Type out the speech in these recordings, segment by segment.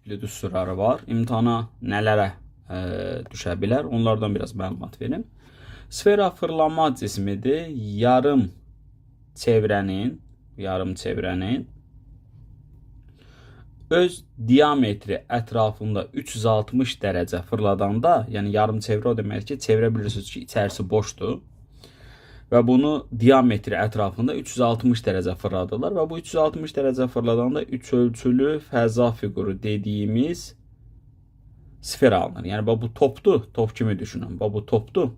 tipli düsturları var. İmtahana nələrə düşə bilər? Onlardan biraz məlumat verim. Sfera fırlanma cismidir. Yarım çevrənin öz diametri ətrafında 360 dərəcə fırladanda, yəni yarım çevrə o demək ki, çevrə bilirsiniz ki, içərisi boşdur. Və bunu diametri ətrafında 360 dərəcə fırladırlar və bu 360 dərəcə fırladanda üç ölçülü fəza fiquru dediyimiz sfera alınır. Yəni bu topdur, top kimi düşünün. Bu topdur.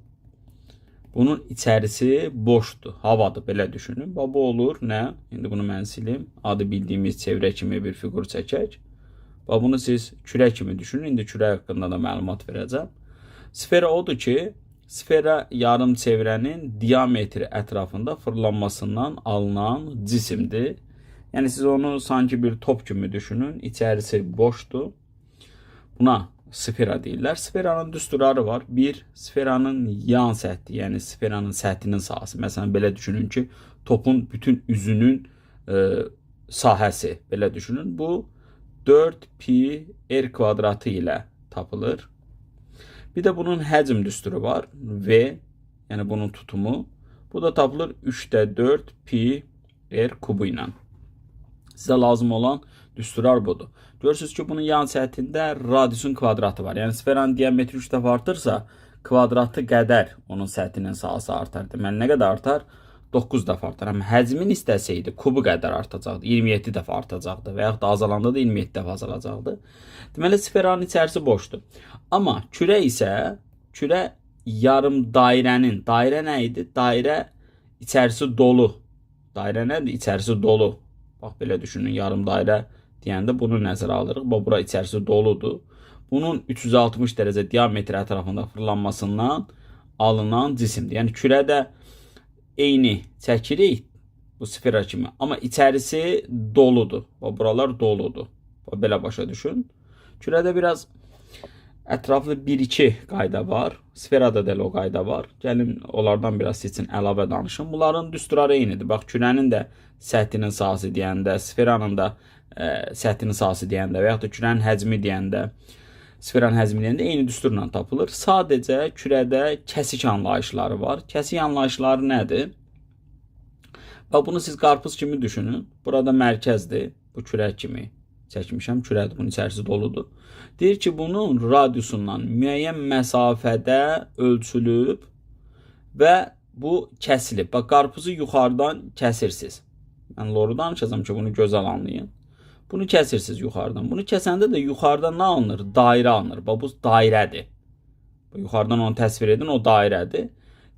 Bunun içərisi boşdur, havadır, belə düşünün. Bu olur nə? İndi bunu mən silim. Adı bildiyimiz çevrə kimi bir fiqur çəkək. Bunu siz kürə kimi düşünün. İndi kürə haqqında da məlumat verəcəm. Sfera odur ki, sfera yarım çevrənin diametri ətrafında fırlanmasından alınan cisimdir. Yəni siz onu sanki bir top kimi düşünün. İçərisi boşdur. Buna sfera deyirlər. Sferanın düsturları var. Bir, sferanın yan səthi, yəni sferanın səthinin sahəsi. Məsələn, belə düşünün ki, topun bütün üzünün sahəsi. Belə düşünün. Bu 4 pi r kvadratı ilə tapılır. Bir de bunun həcm düsturu var. V, yəni bunun tutumu. Bu da tapılır 3'də 4 pi r kubu ilə. Sizə lazım olan düsturlar budur. Görürsünüz ki, bunun yan səthində radiusun kvadratı var. Yəni sferanın diametri 3 dəfə artırsa, kvadratı qədər onun səthinin sahəsi artar. Deməli, nə qədər artar? 9 dəfə artar. Amma həcmin istəsəydi, kubu qədər artacaqdı. 27 dəfə artacaqdı və yaxud da azalanda da 27 dəfə azalacaqdı. Deməli, sferanın içərisi boşdur. Amma kürə isə, kürə yarım dairənin, dairə nə idi? Dairə içərisi dolu. Dairə nədir? İçərisi dolu. Bax, belə düşünün, yarım dairə deyəndə bunu nəzərə alırıq. Bura içərisi doludur. Bunun 360 dərəcə diametri ətrafında fırlanmasından alınan cisimdir. Yəni kürə də eyni çəkirik bu sfera kimi, amma içərisi doludur. Buralar doludur. Belə başa düşün. Kürədə biraz ətraflı 1-2 qayda var. Sferada da o qayda var. Gəlin onlardan biraz sizin əlavə danışın. Bunların düsturları eynidir. Bax, kürənin də səthinin sahəsi deyəndə, sferanın da səthinin sahəsi deyəndə və yaxud da kürənin həcmi deyəndə, sferanın həcmi deyəndə eyni düsturla tapılır. Sadəcə kürədə kəsik anlayışları var. Kəsik anlayışları nədir? Bax, bunu siz qarpız kimi düşünün. Burada mərkəzdir. Bu kürək kimi çəkmişəm. Kürədir, bunun içərisi doludur. Deyir ki, bunun radiusundan müəyyən məsafədə ölçülüb və bu kəsilib. Bax, qarpızı yuxarıdan kəsirsiniz. Mən loru danışacağım ki, bunu gözəl anlayın. Bunu kəsirsiniz yuxarıdan. Bunu kəsəndə də yuxarıdan nə alınır? Dairə alınır. Bax, bu dairədir. Yuxarıdan onu təsvir edin, o dairədir.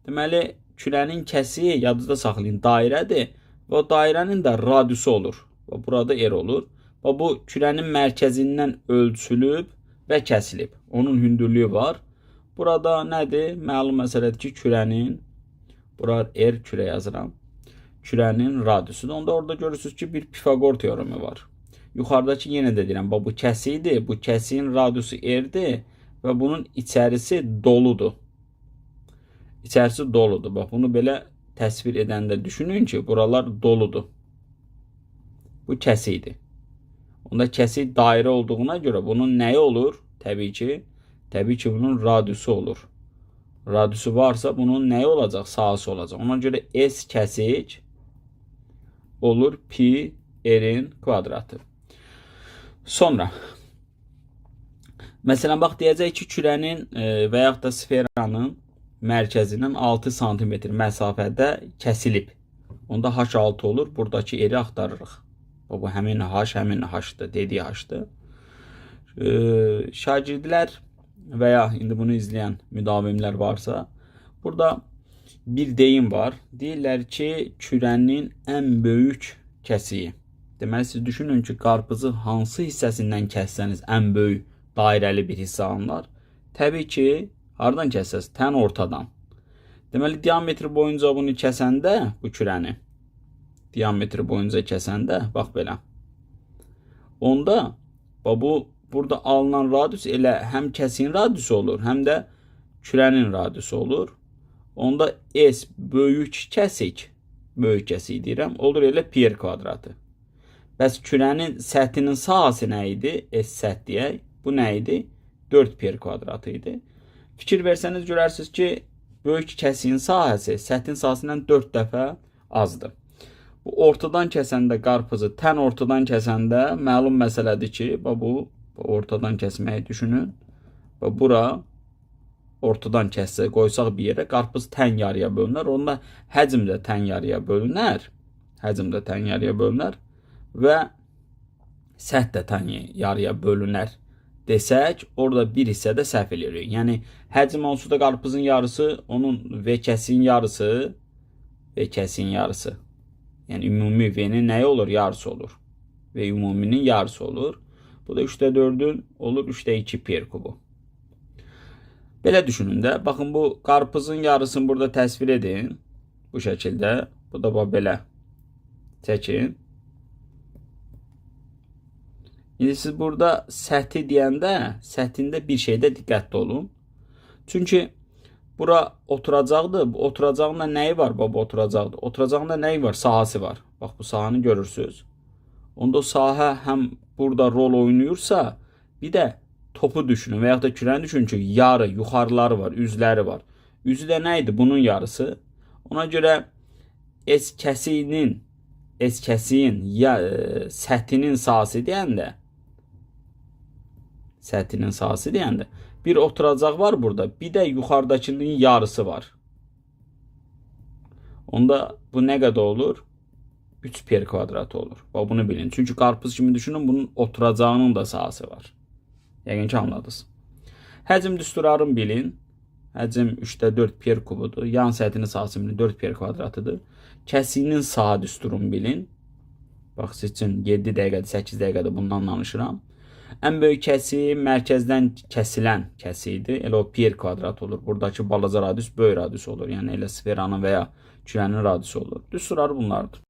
Deməli, kürənin kəsiyi, yadınızda saxlayın, dairədir. Və o dairənin də radiusu olur. Bax, burada R olur. Bax, bu kürənin mərkəzindən ölçülüb və kəsilib. Onun hündürlüyü var. Burada nədir? Məlum məsələdir ki, kürənin, burada R kürə yazıram. Kürənin radiusudur. Onda orada görürsünüz ki, bir Pifagor teoremi var. Yuxarıdakı yenə də deyirəm, bu kəsiyidir. Bu kəsiyin radiusu R-dir və bunun içərisi doludur. İçərisi doludur. Bax, bunu belə təsvir edəndə düşünün ki, buralar doludur. Bu kəsiyidir. Onda kəsik dairə olduğuna görə bunun nəyi olur? Təbii ki, bunun radiusu olur. Radiusu varsa bunun nəyi olacaq? Sahəsi olacaq. Ona görə S kəsik olur pi r'in kvadratı. Sonra, məsələn, bax, deyəcək ki, kürənin və yaxud da sferanın mərkəzindən 6 cm məsafədə kəsilib. Onda H6 olur. Buradakı eri axtarırıq. Bu həmin H-dır, dediyi H-dır. Şagirdlər və ya indi bunu izləyən müdavimlər varsa, burada bir deyim var. Deyirlər ki, kürənin ən böyük kəsiyi. Deməli, siz düşünün ki, qarpızı hansı hissəsindən kəssəniz ən böyük dairəli bir hissə alınır. Təbii ki, hardan kəssəniz? Tən ortadan. Deməli, diametri boyunca bunu kəsəndə, bu kürəni, diametri boyunca kəsəndə, bax belə. Onda, burada alınan radius elə həm kəsiyin radiusu olur, həm də kürənin radiusu olur. Onda S böyük kəsik deyirəm, olur elə pi r kvadratı. Bəs kürənin səthinin sahəsi nə idi? S səth deyək. Bu nə idi? 4 pi kvadratı idi. Fikir versəniz görərsiniz ki, böyük kəsiyin sahəsi səthin sahəsindən 4 dəfə azdır. Bu ortadan kəsəndə qarpızı tən ortadan kəsəndə məlum məsələdir ki, bu ortadan kəsməyi düşünün. Bura ortadan kəssə qoysaq bir yerə qarpız tən yarıya bölünər. Onda həcm də tən yarıya bölünər. Həcm də tən yarıya bölünər və səth də tən yarıya bölünər desək, orada bir hissədə səhv edirik. Yəni həcm onsuz da qarpızın yarısı, onun V kəsin yarısı, V kəsin yarısı. Yəni ümumi V-nin nəyi olur? Yarısı olur. Və ümuminin yarısı olur. Bu da 3'də 4'ün olur 3'də 2 pi kubu. Belə düşünün də. Baxın bu qarpızın yarısını burada təsvir edin. Bu şəkildə. Bu da belə. Çəkin. İndi siz burada səthi deyəndə, səthində bir şeydə diqqətli olun. Çünki bura oturacaqdır. Bu oturacağın da nəyi var? Bu oturacaqdır. Oturacağın da nəyi var? Sahəsi var. Bax bu sahəni görürsünüz. Onda sahə həm burada rol oynayırsa, bir də topu düşünün və yaxud da kürəni düşünün ki, yarı, yuxarıları var, üzləri var. Üzü də nə idi? Bunun yarısı. Ona görə S kəsiyin səthinin sahəsi deyəndə, bir oturacaq var burada, bir də yuxarıdakının yarısı var. Onda bu nə qədər olur? 3 pi kvadratı olur. Bunu bilin. Çünki qarpız kimi düşünün, bunun oturacağının da sahəsi var. Yəqin ki anladınız. Həcm düsturarını bilin. Həcm 3'də 4 pi kubudur. Yan səthinin sahəsinin 4 pi kvadratıdır. Kəsiyinin saha düsturunu bilin. Bax siz üçün 7 dəqiqədə, 8 dəqiqədə bundan danışıram. Ən böyük kəsi mərkəzdən kəsilən kəsiydir. Elə o pi kvadrat olur. Buradakı balaca radius böyük radius olur. Yəni elə sferanın və ya kürənin radiusu olur. Düsturları bunlardır.